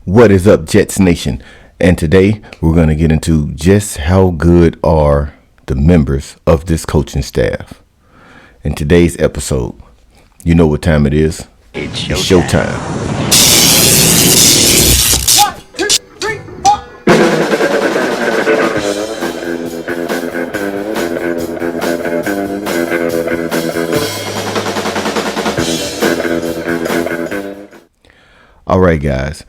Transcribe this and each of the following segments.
What is up, Jets Nation? And today we're going to get into just how good are the members of this coaching staff. In today's episode, you know what time it is. It's showtime. 1, 2, 3, 4. All right, guys.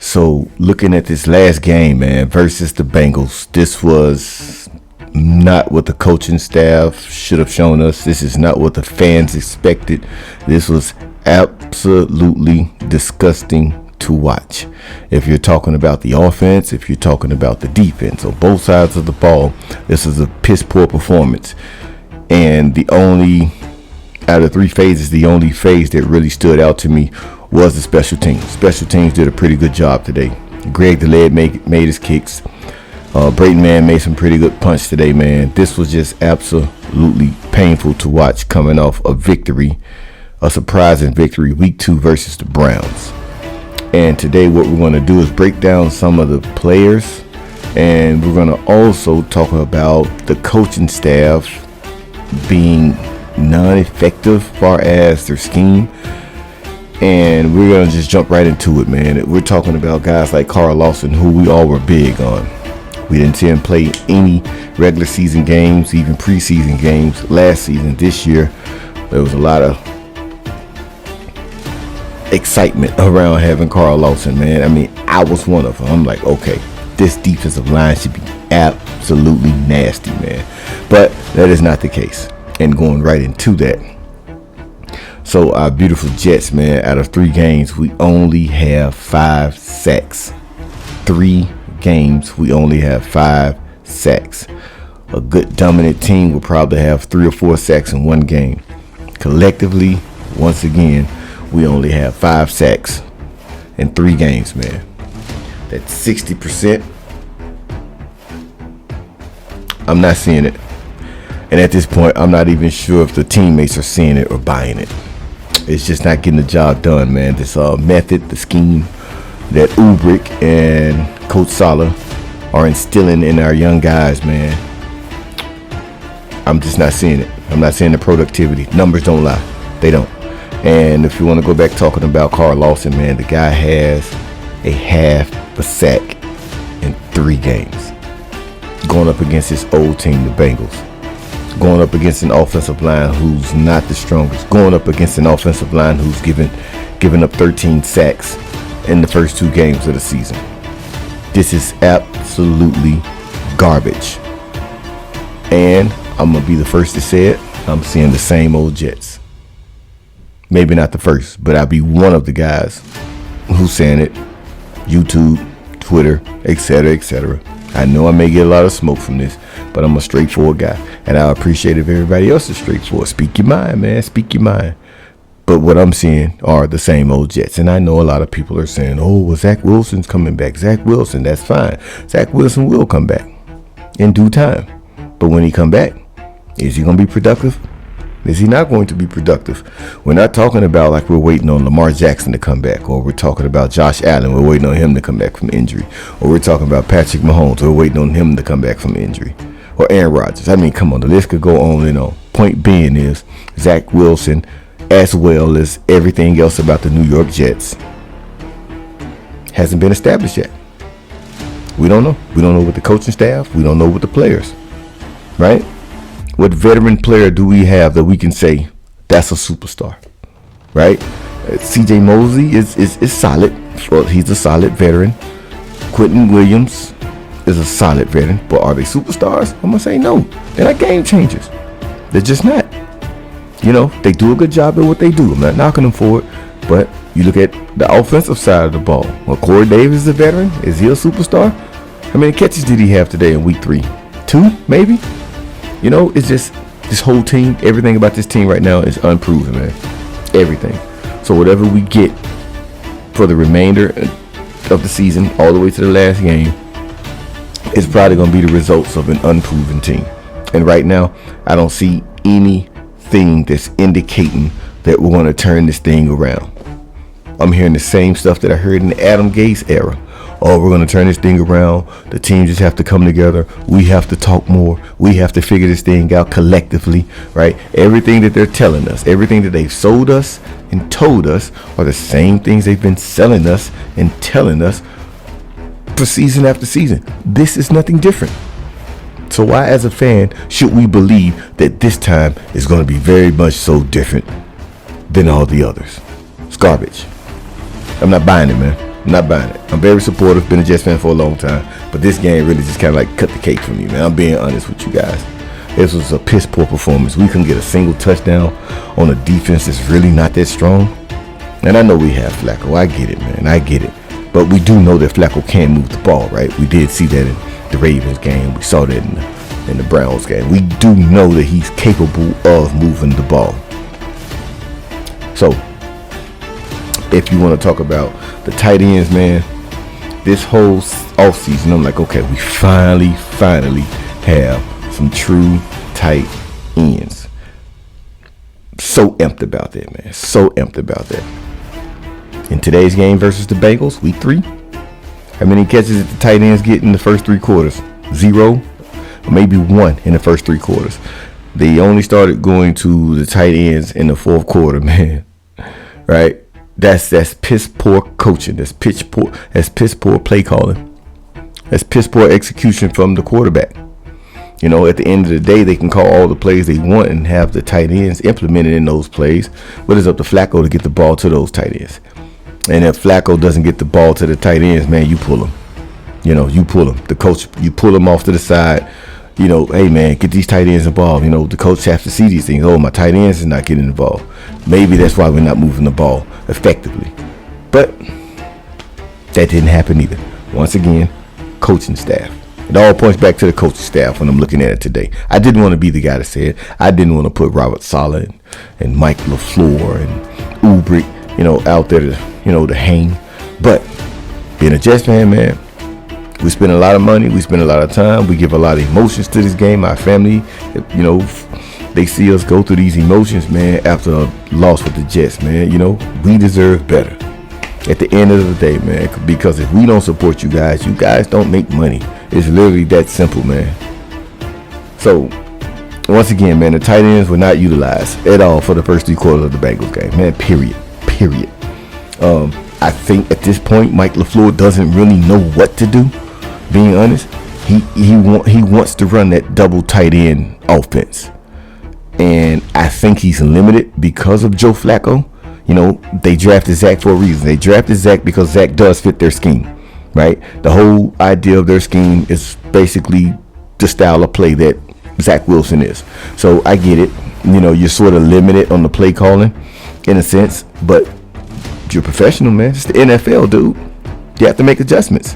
So looking at this last game, man, versus the Bengals, this was not what the coaching staff should have shown us. This is not what the fans expected. This was absolutely disgusting to watch. If you're talking about the offense, if you're talking about the defense, on both sides of the ball, this is a piss poor performance. And the only, out of three phases, the only phase that really stood out to me was the special teams. Special teams did a pretty good job today. Greg DeLead made his kicks. Brayton Man made some pretty good punch today, man. This was just absolutely painful to watch coming off a victory, a surprising victory, week 2 versus the Browns. And today what we're going to do is break down some of the players, and we're going to also talk about the coaching staff being non-effective as far as their scheme. And we're going to just jump right into it, man. We're talking about guys like Carl Lawson, who we all were big on. We didn't see him play any regular season games, even preseason games last season. This year, there was a lot of excitement around having Carl Lawson, man. I mean, I was one of them. I'm like, okay, this defensive line should be absolutely nasty, man. But that is not the case. And going right into that. So our beautiful Jets, man, out of 3 games, we only have 5 sacks. 3 games, we only have 5 sacks. A good dominant team will probably have 3 or 4 sacks in one game. Collectively, once again, we only have 5 sacks in 3 games, man. That's 60%. I'm not seeing it. And at this point, I'm not even sure if the teammates are seeing it or buying it. It's just not getting the job done, man. This method, the scheme that Ulbrich and Coach Saleh are instilling in our young guys, man. I'm just not seeing it. I'm not seeing the productivity. Numbers don't lie. They don't. And if you want to go back talking about Carl Lawson, man, the guy has a half a sack in 3 games. Going up against his old team, the Bengals. Going up against an offensive line who's not the strongest. Going up against an offensive line who's given up 13 sacks in the first 2 games of the season. This is absolutely garbage. And I'm going to be the first to say it. I'm seeing the same old Jets. Maybe not the first, but I'll be one of the guys who's saying it. YouTube, Twitter, etc., etc. I know I may get a lot of smoke from this, but I'm a straightforward guy. And I appreciate if everybody else is straightforward. Speak your mind, man. Speak your mind. But what I'm seeing are the same old Jets. And I know a lot of people are saying, oh, well, Zach Wilson's coming back. Zach Wilson, that's fine. Zach Wilson will come back in due time. But when he come back, is he going to be productive? Is he not going to be productive? We're not talking about like we're waiting on Lamar Jackson to come back, or we're talking about Josh Allen, we're waiting on him to come back from injury, or we're talking about Patrick Mahomes, we're waiting on him to come back from injury, or Aaron Rodgers. I mean, come on, the list could go on and on. Point being is Zach Wilson, as well as everything else about the New York Jets, hasn't been established yet. We don't know. We don't know with the coaching staff. We don't know with the players, right? What veteran player do we have that we can say that's a superstar, right? C.J. Mosley is solid. Well, he's a solid veteran. Quentin Williams is a solid veteran, but are they superstars? I'm gonna say no. They're not game changers. They're just not. You know, they do a good job at what they do. I'm not knocking them for it, but you look at the offensive side of the ball. Well, Corey Davis is a veteran. Is he a superstar? How many catches did he have today in week 3? 2, maybe? You know, it's just this whole team, everything about this team right now is unproven, man. Everything. So whatever we get for the remainder of the season, all the way to the last game, is probably going to be the results of an unproven team. And right now, I don't see anything that's indicating that we're going to turn this thing around. I'm hearing the same stuff that I heard in the Adam Gase era. Oh, we're going to turn this thing around. The team just have to come together. We have to talk more. We have to figure this thing out collectively, right? Everything that they're telling us, everything that they've sold us and told us are the same things they've been selling us and telling us for season after season. This is nothing different. So why, as a fan, should we believe that this time is going to be very much so different than all the others? It's garbage. I'm not buying it, man. I'm not buying it. I'm very supportive. Been a Jets fan for a long time. But this game really just kind of like cut the cake for me, man. I'm being honest with you guys. This was a piss poor performance. We couldn't get a single touchdown on a defense that's really not that strong. And I know we have Flacco. I get it, man. I get it. But we do know that Flacco can move the ball, right? We did see that in the Ravens game. We saw that in the Browns game. We do know that he's capable of moving the ball. So, if you want to talk about the tight ends, man, this whole offseason, I'm like, okay, we finally have some true tight ends. So amped about that, man. So amped about that. In today's game versus the Bengals, week 3, how many catches did the tight ends get in the first 3 quarters? 0, or maybe 1 in the first 3 quarters. They only started going to the tight ends in the 4th quarter, man. Right? That's piss poor coaching. That's piss poor play calling. That's piss poor execution from the quarterback. You know, at the end of the day, they can call all the plays they want and have the tight ends implemented in those plays. But it's up to Flacco to get the ball to those tight ends. And if Flacco doesn't get the ball to the tight ends, man, you pull him. You know, you pull him. The coach, you pull him off to the side. You know, hey, man, get these tight ends involved. You know, the coach has to see these things. Oh, my tight ends is not getting involved. Maybe that's why we're not moving the ball effectively. But that didn't happen either. Once again, coaching staff. It all points back to the coaching staff when I'm looking at it today. I didn't want to be the guy that said, I didn't want to put Robert Saleh and Mike LaFleur and Ulbrich, you know, out there to hang. But being a Jets fan, man, we spend a lot of money. We spend a lot of time. We give a lot of emotions to this game. Our family, you know, they see us go through these emotions, man, after a loss with the Jets, man. You know, we deserve better at the end of the day, man, because if we don't support you guys don't make money. It's literally that simple, man. So, once again, man, the tight ends were not utilized at all for the first 3 quarters of the Bengals game, man, period. I think at this point, Mike LaFleur doesn't really know what to do. Being honest, he wants to run that double tight end offense, and I think he's limited because of Joe Flacco. You know, they drafted Zach for a reason. They drafted Zach because Zach does fit their scheme, right? The whole idea of their scheme is basically the style of play that Zach Wilson is. So I get it. You know, you're sort of limited on the play calling in a sense, but you're professional, man. It's the NFL, dude. You have to make adjustments.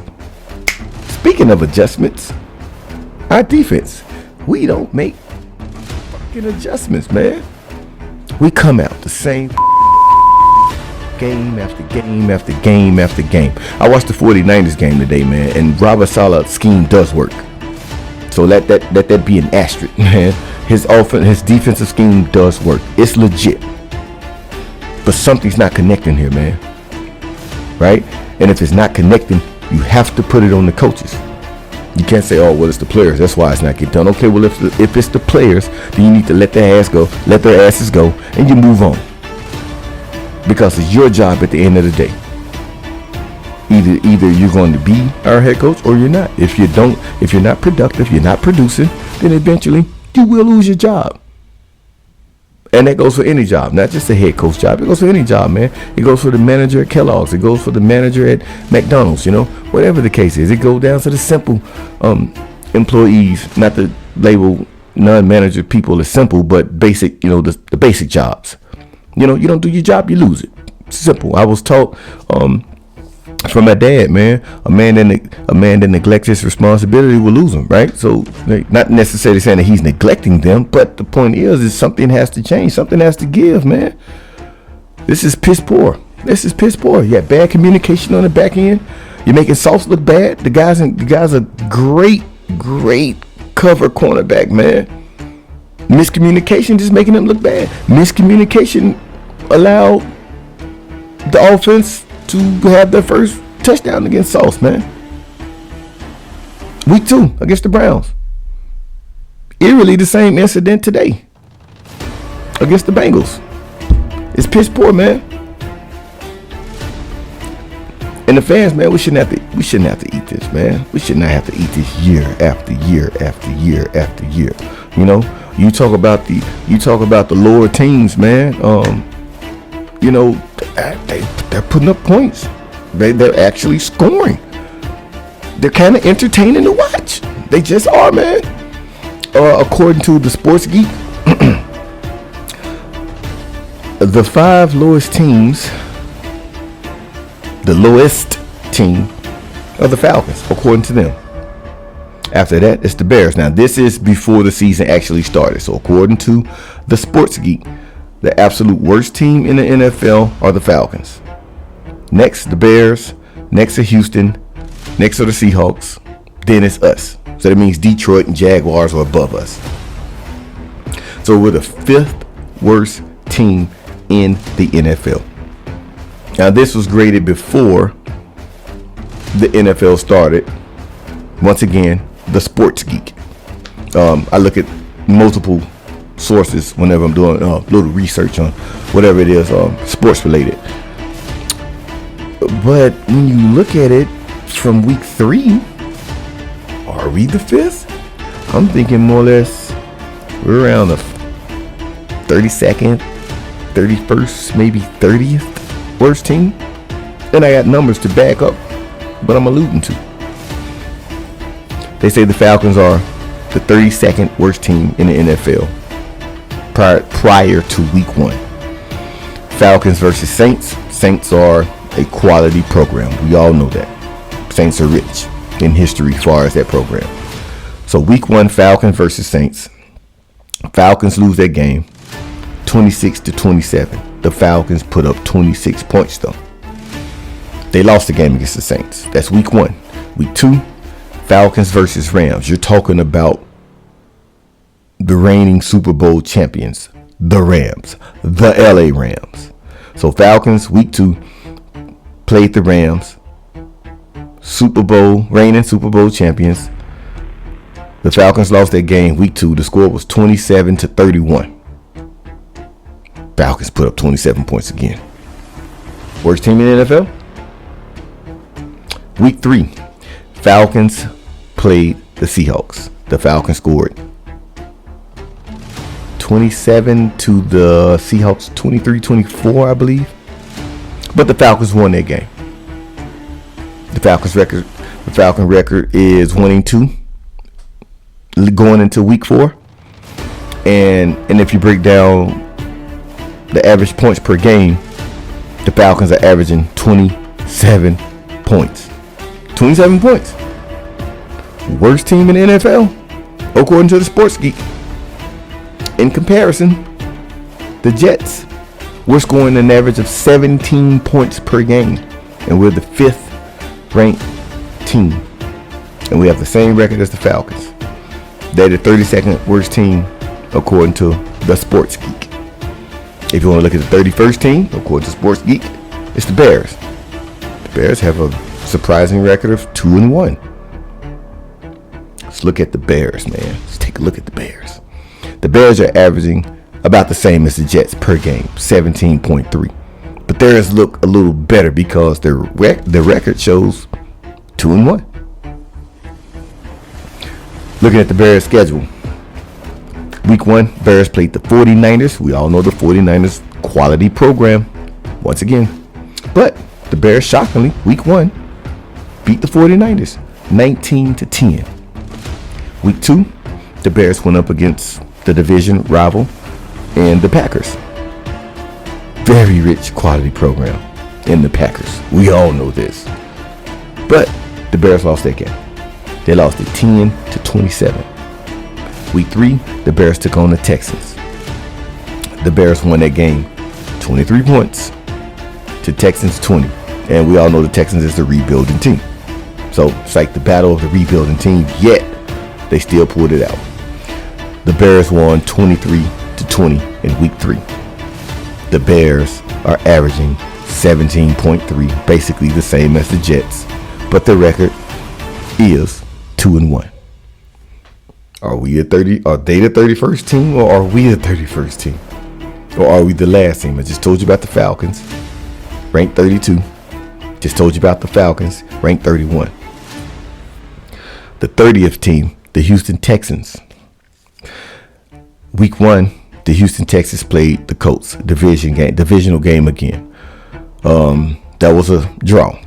Speaking of adjustments, our defense, we don't make fucking adjustments, man. We come out the same game after game after game after game. I watched the 49ers game today, man, and Robert Saleh's scheme does work. So let that be an asterisk, man. His defensive scheme does work. It's legit. But something's not connecting here, man. Right? And if it's not connecting, you have to put it on the coaches. You can't say, oh, well, it's the players. That's why it's not getting done. Okay, well, if it's the players, then you need to let their asses go, and you move on. Because it's your job at the end of the day. Either you're going to be our head coach or you're not. If you're not productive, you're not producing, then eventually you will lose your job. And that goes for any job, not just a head coach job. It goes for any job, man. It goes for the manager at Kellogg's. It goes for the manager at McDonald's, you know, whatever the case is. It goes down to the simple employees, not to label non-manager people as simple, but basic, you know, the basic jobs. You know, you don't do your job, you lose it. Simple. I was taught from my dad, man, a man that neglects his responsibility will lose him, right? So, not necessarily saying that he's neglecting them, but the point is something has to change. Something has to give, man. This is piss poor. You got bad communication on the back end. You're making Sauce look bad. The guy's a great cover cornerback, man. Miscommunication just making him look bad. Miscommunication allowed the offense to have their first touchdown against Sauce, man. Week 2 against the Browns. Eerily the same incident today against the Bengals. It's piss poor, man. And the fans, man, we shouldn't have to eat this, man. We should not have to eat this year after year after year after year. You know, you talk about the lower teams, man. You know, they're putting up points. They're actually scoring. They're kind of entertaining to watch. They just are, man. According to the Sports Geek, the 5 lowest teams, the lowest team are the Falcons, according to them. After that, it's the Bears. Now, this is before the season actually started. So, according to the Sports Geek, the absolute worst team in the NFL are the Falcons. Next, the Bears. Next are Houston. Next are the Seahawks. Then it's us. So that means Detroit and Jaguars are above us. So we're the 5th worst team in the NFL. Now, this was graded before the NFL started. Once again, the Sports Geek. I look at multiple sources whenever I'm doing a little research on whatever it is sports related. But when you look at it from week 3, are we the 5th? I'm thinking more or less we're around the 32nd, 31st, maybe 30th worst team. And I got numbers to back up what I'm alluding to. They say the Falcons are the 32nd worst team in the NFL prior to week 1. Falcons versus Saints. Saints are a quality program. We all know that. Saints are rich in history as far as that program. So week 1, Falcons versus Saints. Falcons lose that game 26-27. The Falcons put up 26 points though. They lost the game against the Saints. That's week 1. Week 2, Falcons versus Rams. You're talking about the reigning Super Bowl champions, the Rams, the LA Rams. So Falcons, week 2, played the Rams, reigning Super Bowl champions. The Falcons lost that game week 2. The score was 27-31. Falcons put up 27 points again. Worst team in the NFL? Week 3, Falcons played the Seahawks. The Falcons scored 27 to the Seahawks 23-24, I believe. But the Falcons won that game. The Falcon record is 1-2 going into week 4. And if you break down the average points per game, the Falcons are averaging 27 points. 27 points. Worst team in the NFL, according to the Sports Geek. In comparison, the Jets, we're scoring an average of 17 points per game, and we're the 5th ranked team, and we have the same record as the Falcons. They're the 32nd worst team, according to the Sports Geek. If you want to look at the 31st team, according to Sports Geek, it's the Bears. The Bears have a surprising record of 2-1. Let's look at the Bears, man. Let's take a look at the Bears. The Bears are averaging about the same as the Jets per game, 17.3. But theirs look a little better because their record shows 2-1. Looking at the Bears schedule. Week 1, Bears played the 49ers. We all know the 49ers quality program once again. But the Bears, shockingly, week 1, beat the 49ers 19-10. Week 2, the Bears went up against the division rival and the Packers. Very rich quality program in the Packers. We all know this. But the Bears lost that game. They lost it 10-27. Week 3, the Bears took on the Texans. The Bears won that game 23 points to Texans 20. And we all know the Texans is the rebuilding team. So it's like the battle of the rebuilding team, yet they still pulled it out. The Bears won 23-20 in week 3. The Bears are averaging 17.3, basically the same as the Jets, but the record is 2-1. Are we are they the 31st team, or are we the 31st team? Or are we the last team? I just told you about the Falcons, ranked 32. Just told you about the Falcons, ranked 31. The 30th team, the Houston Texans. Week 1, the Houston Texans played the Colts, divisional game again. That was a draw.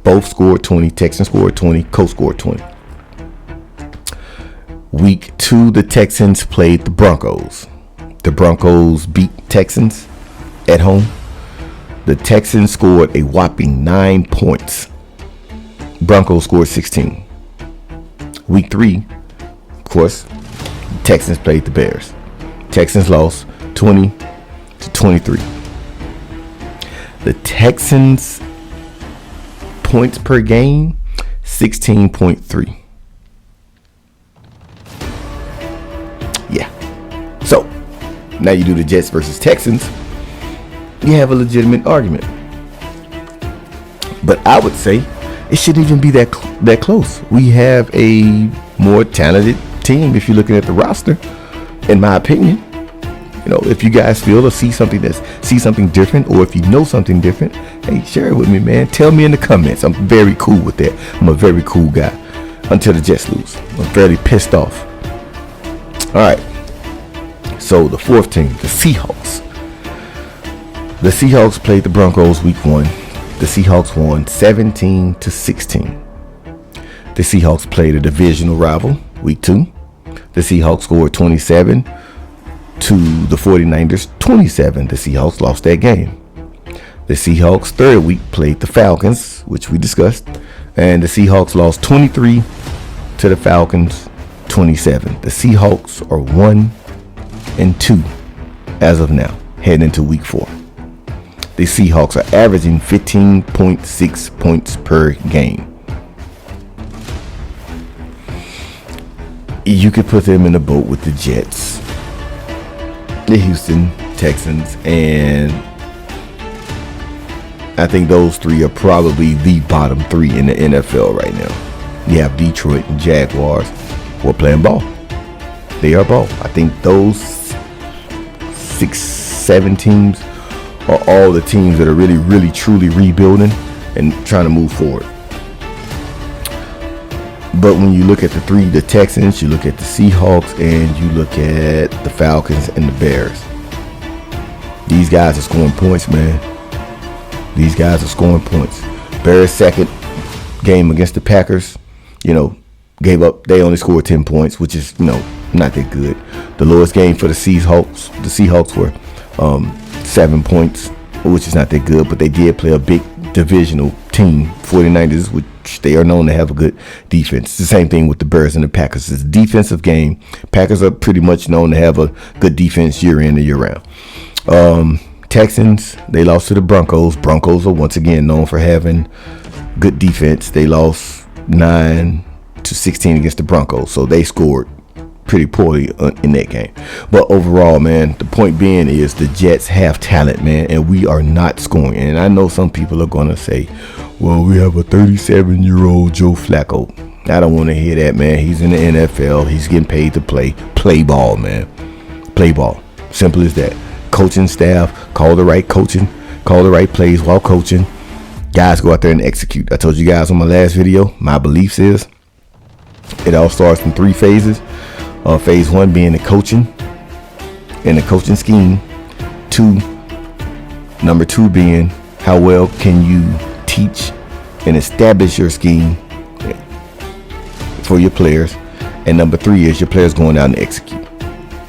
Both scored 20. Texans scored 20. Colts scored 20. Week 2, the Texans played the Broncos. The Broncos beat Texans at home. The Texans scored a whopping 9 points. Broncos scored 16. Week 3, of course, the Texans played the Bears. Texans lost 20-23. The Texans points per game, 16.3. Yeah. So now you do the Jets versus Texans, you have a legitimate argument. But I would say it shouldn't even be that close. We have a more talented team if you're looking at the roster, in my opinion. You know, if you guys feel or see something different, or if you know something different, hey, share it with me, man. Tell me in the comments. I'm very cool with that. I'm a very cool guy until the Jets lose. I'm fairly pissed off. All right. So the 4th team, the Seahawks. The Seahawks played the Broncos week 1. The Seahawks won 17-16. The Seahawks played a divisional rival week 2. The Seahawks scored 27 to the 49ers 27. The Seahawks lost that game. The Seahawks 3rd week played the Falcons, which we discussed, and the Seahawks lost 23 to the Falcons 27. The Seahawks are 1-2 as of now, heading into week 4. The Seahawks are averaging 15.6 points per game. You could put them in the boat with the Jets, the Houston Texans, and I think those 3 are probably the bottom 3 in the NFL right now. You have Detroit and Jaguars who are playing ball. They are ball. I think those 6-7 teams are all the teams that are really, really, truly rebuilding and trying to move forward. But when you look at the Texans, you look at the Seahawks, and you look at the Falcons and the Bears, these guys are scoring points, man. These guys are scoring points. Bears' second game against the Packers, gave up. They only scored 10 points, which is, not that good. The lowest game for the Seahawks were 7 points, which is not that good, but they did play a big divisional team, 49ers, which they are known to have a good defense. It's the same thing with the Bears and the Packers. It's a defensive game. Packers are pretty much known to have a good defense year in and year round. Texans, they lost to the Broncos. Broncos are once again known for having good defense. They lost 9-16 against the Broncos, so they scored pretty poorly in that game. But overall, man, the point being is the Jets have talent, man, and we are not scoring. And I know some people are going to say, well, we have a 37-year-old Joe Flacco. I don't want to hear that, man. He's in the NFL. He's getting paid to play ball, man. Play ball. Simple as that. Coaching staff, call the right coaching, call the right plays while coaching. Guys, go out there and execute. I told you guys on my last video, my beliefs is it all starts in 3 phases. Phase 1 being the coaching and the coaching scheme. Number 2 being how well can you teach and establish your scheme for your players. And number 3 is your players going out and execute.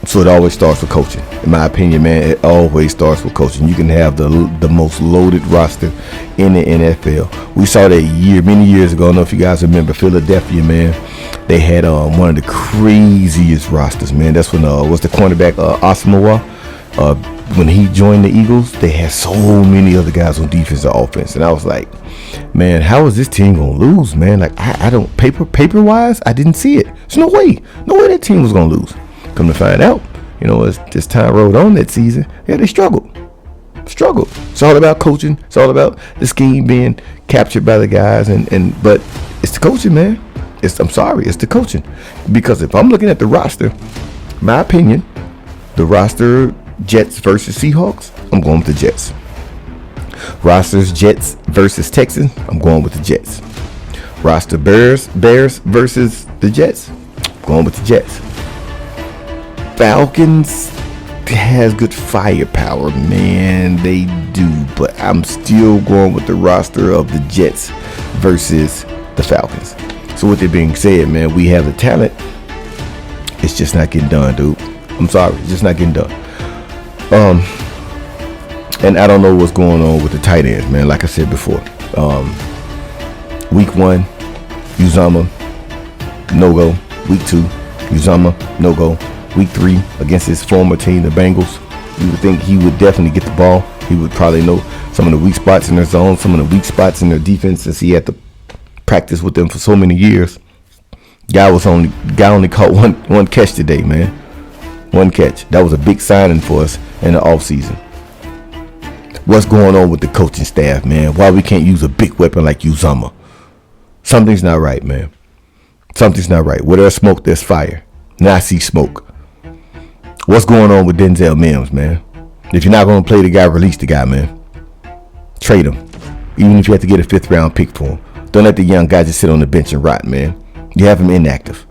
So it always starts with coaching. In my opinion, man, it always starts with coaching. You can have the most loaded roster in the NFL. We saw that many years ago. I don't know if you guys remember Philadelphia, man. They had one of the craziest rosters, man. That's when was the cornerback Asamoah. When he joined the Eagles, they had so many other guys on defense and offense, and I was like, man, how is this team gonna lose, man? Like I don't paper wise, I didn't see it. There's no way that team was gonna lose. Come to find out, as time rolled on that season, yeah, they struggled. Struggled. It's all about coaching. It's all about the scheme being captured by the guys, but it's the coaching, man. I'm sorry, it's the coaching. Because if I'm looking at the roster, my opinion, the roster Jets versus Seahawks, I'm going with the Jets. Rosters Jets versus Texans, I'm going with the Jets. Roster Bears versus the Jets, I'm going with the Jets. Falcons has good firepower, man. They do, but I'm still going with the roster of the Jets versus the Falcons. So with it being said, man, we have the talent. It's just not getting done, dude. I'm sorry, it's just not getting done. And I don't know what's going on with the tight ends, man. Like I said before, week 1, Uzomah, no go. Week 2, Uzomah, no go. Week 3 against his former team, the Bengals. You would think he would definitely get the ball. He would probably know some of the weak spots in their zone, some of the weak spots in their defense, since he had to practice with them for so many years. Guy only caught one catch today, man. One catch. That was a big signing for us in the offseason. What's going on with the coaching staff, man? Why we can't use a big weapon like Uzomah? Something's not right, man. Something's not right. Where there's smoke, there's fire. Now I see smoke. What's going on with Denzel Mims, man? If you're not going to play the guy, release the guy, man. Trade him. Even if you have to get a 5th round pick for him. Don't let the young guy just sit on the bench and rot, man. You have him inactive.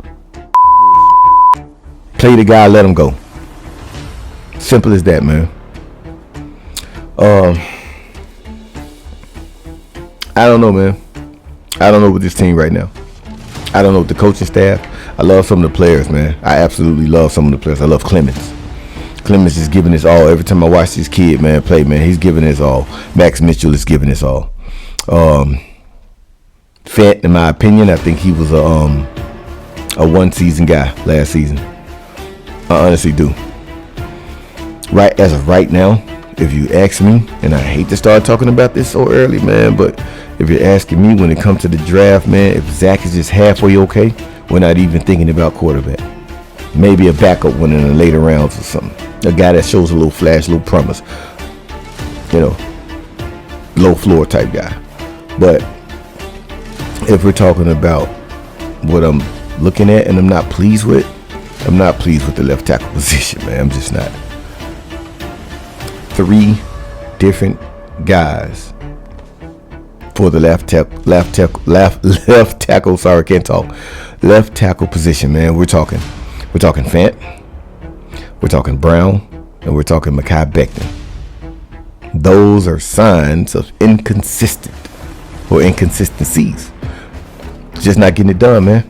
Play the guy, let him go. Simple as that, man. I don't know, man. I don't know with this team right now. I don't know with the coaching staff. I love some of the players, man. I absolutely love some of the players. I love Clemens. Clemens is giving his all. Every time I watch this kid, man, play, man, he's giving his all. Max Mitchell is giving his all. Fent, in my opinion, I think he was a one-season guy last season. I honestly do. Right as of right now, if you ask me, and I hate to start talking about this so early, man, but if you're asking me when it comes to the draft, man, if Zach is just halfway okay, we're not even thinking about quarterback. Maybe a backup one in the later rounds or something. A guy that shows a little flash, a little promise. You know, low floor type guy. But if we're talking about what I'm looking at and I'm not pleased with the left tackle position, man. I'm just not. 3 different guys for the left tackle. Sorry, can't talk. Left tackle position, man. We're talking Fant, we're talking Brown, and we're talking Mekhi Becton. Those are signs of inconsistencies. Just not getting it done, man.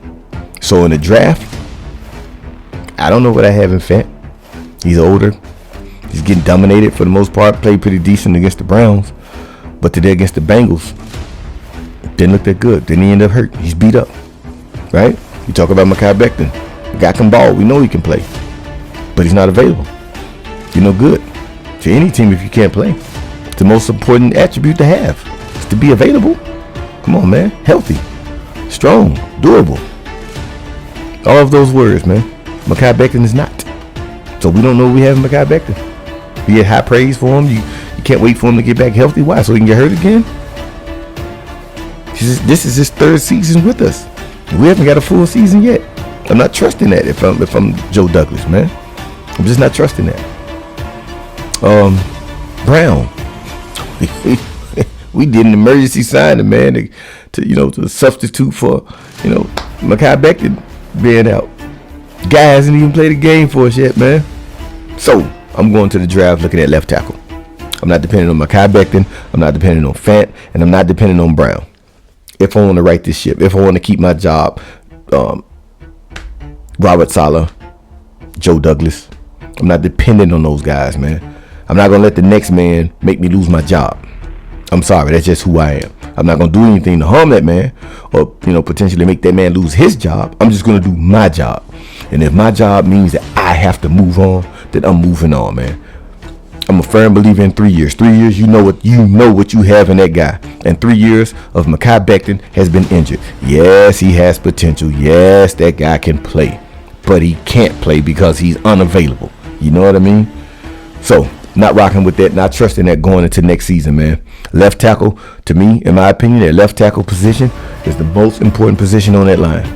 So in the draft, I don't know what I have in Fant. He's older. He's getting dominated for the most part. Played pretty decent against the Browns. But today against the Bengals, didn't look that good. Then he ended up hurt. He's beat up. Right? You talk about Mekhi Becton. The guy can ball. We know he can play. But he's not available. You're no good to any team if you can't play. It's the most important attribute to have. Is to be available. Come on, man. Healthy. Strong. Durable. All of those words, man. Mekhi Becton is not. So we don't know what we have in Mekhi Becton. We get high praise for him. You can't wait for him to get back healthy. Why? So he can get hurt again? This is his 3rd season with us. We haven't got a full season yet. I'm not trusting that if I'm Joe Douglas, man. I'm just not trusting that. Brown. We did an emergency signing, man, to substitute for, Mekhi Becton being out. Guy hasn't even played a game for us yet, man. So I'm going to the draft looking at left tackle. I'm not depending on Mekhi Becton. I'm not depending on Fant, and I'm not depending on Brown. If I want to right this ship, if I want to keep my job, Robert Saleh, Joe Douglas, I'm not dependent on those guys, man. I'm not going to let the next man make me lose my job. I'm sorry, that's just who I am. I'm not going to do anything to harm that man or, potentially make that man lose his job. I'm just going to do my job. And if my job means that I have to move on, then I'm moving on, man. I'm a firm believer in 3 years. 3 years, you know what you have in that guy. And 3 years of Mekhi Becton has been injured. Yes, he has potential. Yes, that guy can play. But he can't play because he's unavailable. You know what I mean? So Not rocking with that, not trusting that going into next season, man. Left tackle, to me, in my opinion, that left tackle position is the most important position on that line.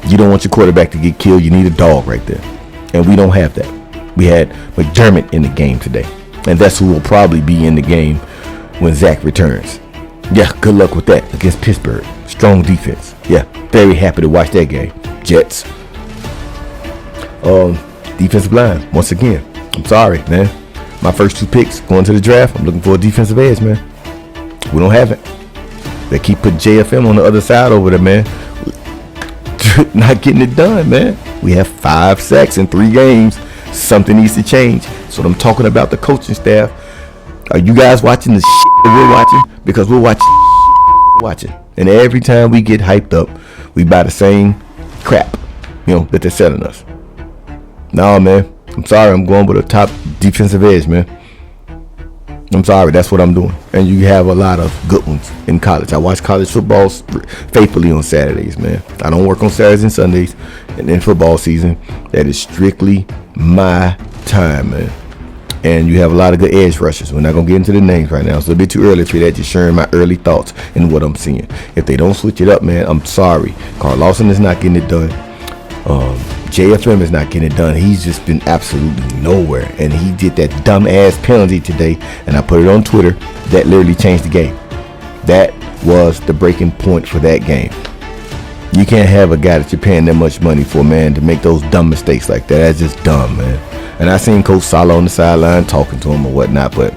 You don't want your quarterback to get killed. You need a dog right there. And we don't have that. We had McDermott in the game today. And that's who will probably be in the game when Zach returns. Yeah, good luck with that against Pittsburgh. Strong defense. Yeah, very happy to watch that game. Jets. Defensive line, once again. I'm sorry, man. My first 2 picks going to the draft, I'm looking for a defensive edge, man. We don't have it. They keep putting JFM on the other side over there, man. Not getting it done, man. We have 5 sacks in 3 games. Something needs to change. So I'm talking about the coaching staff. Are you guys watching the shit that we're watching? Because we're watching. And every time we get hyped up, we buy the same crap, that they're selling us. No, man. I'm sorry. I'm going with a top defensive edge, man. I'm sorry. That's what I'm doing. And you have a lot of good ones in college. I watch college football faithfully on Saturdays, man. I don't work on Saturdays and Sundays. And in football season, that is strictly my time, man. And you have a lot of good edge rushers. We're not going to get into the names right now. It's a little bit too early for that. Just sharing my early thoughts and what I'm seeing. If they don't switch it up, man, I'm sorry. Carl Lawson is not getting it done. JFM is not getting it done. He's just been absolutely nowhere. And he did that dumb ass penalty today. And I put it on Twitter. That literally changed the game. That was the breaking point for that game. You can't have a guy that you're paying that much money for, man, to make those dumb mistakes like that. That's just dumb, man. And I seen Coach Sala on the sideline talking to him or whatnot, but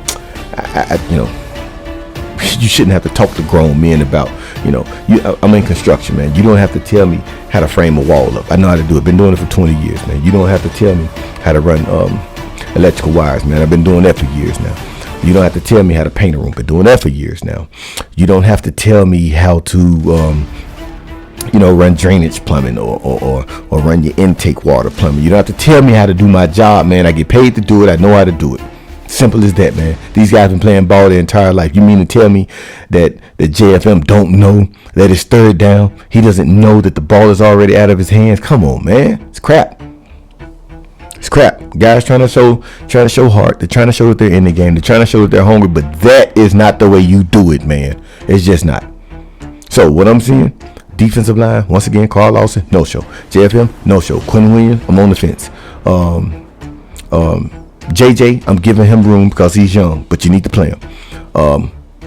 you shouldn't have to talk to grown men about, I'm in construction, man. You don't have to tell me how to frame a wall up. I know how to do it. Been doing it for 20 years, man. You don't have to tell me how to run electrical wires, man. I've been doing that for years now. You don't have to tell me how to paint a room. Been doing that for years now. You don't have to tell me how to run drainage plumbing or run your intake water plumbing. You don't have to tell me how to do my job, man. I get paid to do it. I know how to do it. Simple as that, man. These guys been playing ball their entire life. You mean to tell me that the JFM don't know that it's third down? He doesn't know that the ball is already out of his hands? Come on, man. It's crap. It's crap. Guys trying to show heart. They're trying to show that they're in the game. They're trying to show that they're hungry, but that is not the way you do it, man. It's just not. So what I'm seeing, defensive line, once again, Carl Lawson, no show. JFM, no show. Quinn Williams, I'm on the fence. JJ, I'm giving him room because he's young, but you need to play him.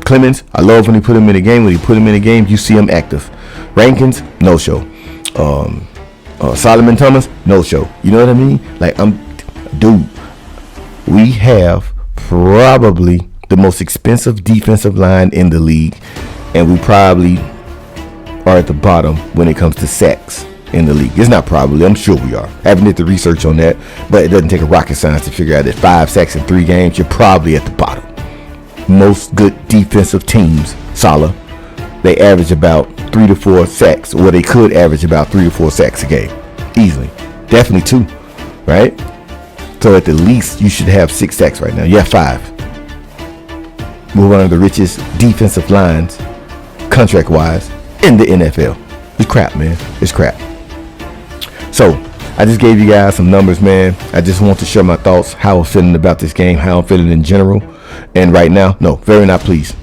Clemens, I love when he put him in the game. When he put him in the game, you see him active. Rankins, no show. Solomon Thomas, no show. You know what I mean? Dude, we have probably the most expensive defensive line in the league, and we probably are at the bottom when it comes to sacks in the league. It's not probably, I'm sure we are. I haven't did the research on that, but it doesn't take a rocket science to figure out that 5 sacks in 3 games, you're probably at the bottom. Most good defensive teams, Sala, they average about 3 to 4 sacks, or they could average about 3 to 4 sacks a game. Easily. Definitely 2, right? So at the least, you should have 6 sacks right now. You have 5. We're one of the richest defensive lines, contract-wise, in the NFL. It's crap, man. It's crap. So, I just gave you guys some numbers, man. I just want to share my thoughts, how I'm feeling about this game, how I'm feeling in general. And right now, no, very not pleased.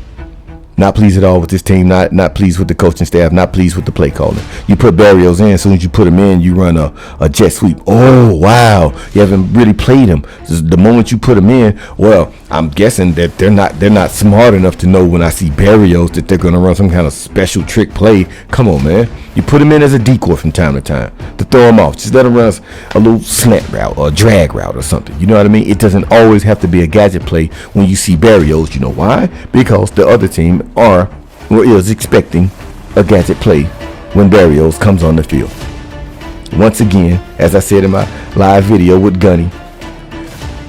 Not pleased at all with this team. Not pleased with the coaching staff. Not pleased with the play calling. You put Barrios in. As soon as you put him in, you run a jet sweep. Oh, wow. You haven't really played him. The moment you put him in, well, I'm guessing that they're not smart enough to know when I see Barrios that they're going to run some kind of special trick play. Come on, man. You put him in as a decoy from time to time to throw him off. Just let him run a little slant route or a drag route or something. You know what I mean? It doesn't always have to be a gadget play when you see Barrios. You know why? Because the other team is expecting a gadget play when Barrios comes on the field. Once again, as I said in my live video with Gunny,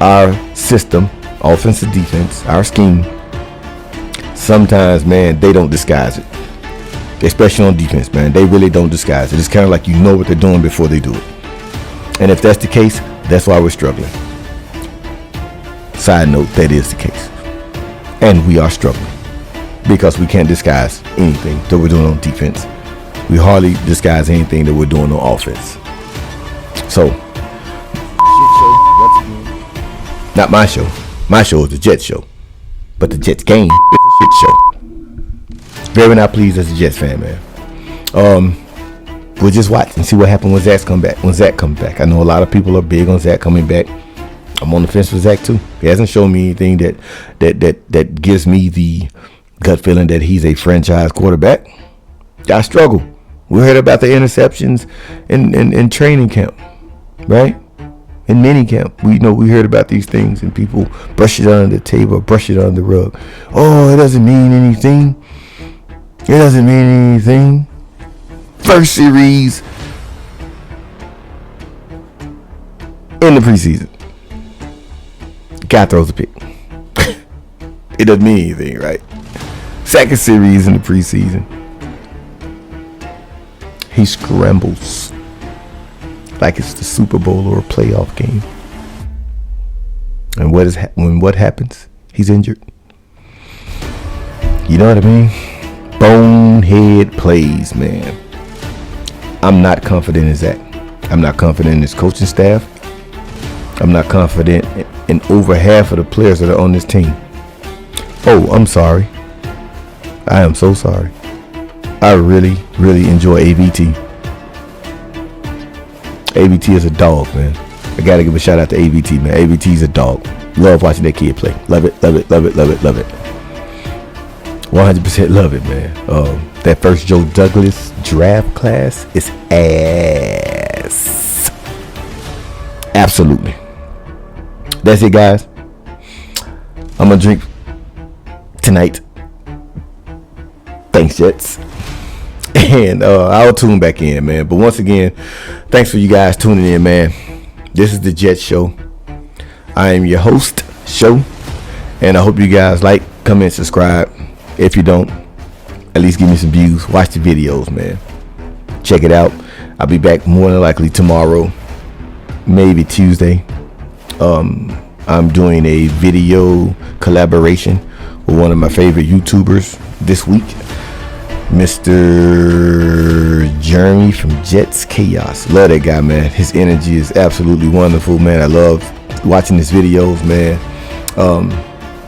our system, offensive defense, our scheme, sometimes, man, they don't disguise it. Especially on defense, man. They really don't disguise it. It's kind of like you know what they're doing before they do it. And if that's the case, that's why we're struggling. Side note, that is the case. And we are struggling because we can't disguise anything that we're doing on defense. We hardly disguise anything that we're doing on offense. So, not my show. My show is the Jets show, but the Jets game is a shit show. Very not pleased as a Jets fan, man. We'll just watch and see what happens when Zach comes back. I know a lot of people are big on Zach coming back. I'm on the fence for Zach too. He hasn't shown me anything that gives me the gut feeling that he's a franchise quarterback. I struggle. We heard about the interceptions in training camp, right? In mini camp, we heard about these things, and people brush it under the table, brush it under the rug. Oh, it doesn't mean anything. It doesn't mean anything. First series in the preseason, guy throws a pick. It doesn't mean anything, right? Second series in the preseason, he scrambles like it's the Super Bowl or a playoff game. And what happens? He's injured. You know what I mean? Bonehead plays, man. I'm not confident in Zach. I'm not confident in his coaching staff. I'm not confident in over half of the players that are on this team. Oh, I'm sorry. I am so sorry. I really, really enjoy AVT. AVT is a dog, man. I gotta give a shout out to AVT, man. AVT's a dog. Love watching that kid play. Love it, love it, love it, love it, love it. 100% love it, man. That first Joe Douglas draft class is ass. Absolutely. That's it, guys. I'm gonna drink tonight. Thanks, Jets. And I'll tune back in, man. But once again, thanks for you guys tuning in, man. This is the Jets Show. I am your host, Show. And I hope you guys like, comment, subscribe. If you don't, at least give me some views. Watch the videos, man. Check it out. I'll be back more than likely tomorrow, maybe Tuesday. I'm doing a video collaboration with one of my favorite YouTubers this week, Mr. Jeremy from Jets Chaos. Love that guy, man. His energy is absolutely wonderful, man. I love watching his videos, man.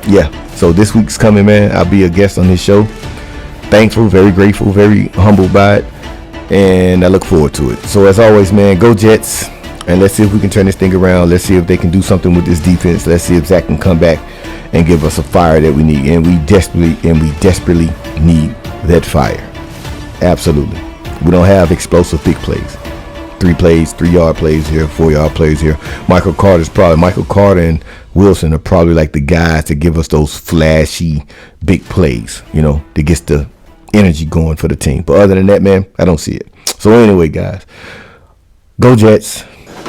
Yeah, so this week's coming, man. I'll be a guest on his show. Thankful, very grateful, very humbled by it, and I look forward to it. So as always, man, go Jets, and let's see if we can turn this thing around. Let's see if they can do something with this defense. Let's see if Zach can come back and give us a fire that we need, and we desperately need that fire. Absolutely. We don't have explosive big plays. 3-yard plays here, 4-yard plays here. Michael Carter and Wilson are probably like the guys to give us those flashy big plays, that gets the energy going for the team. But other than that, man, I don't see it. So anyway, guys, go Jets.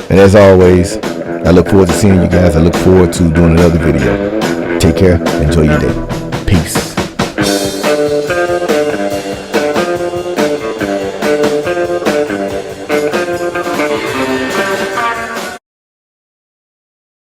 And as always, I look forward to seeing you guys. I look forward to doing another video. Take care. Enjoy your day.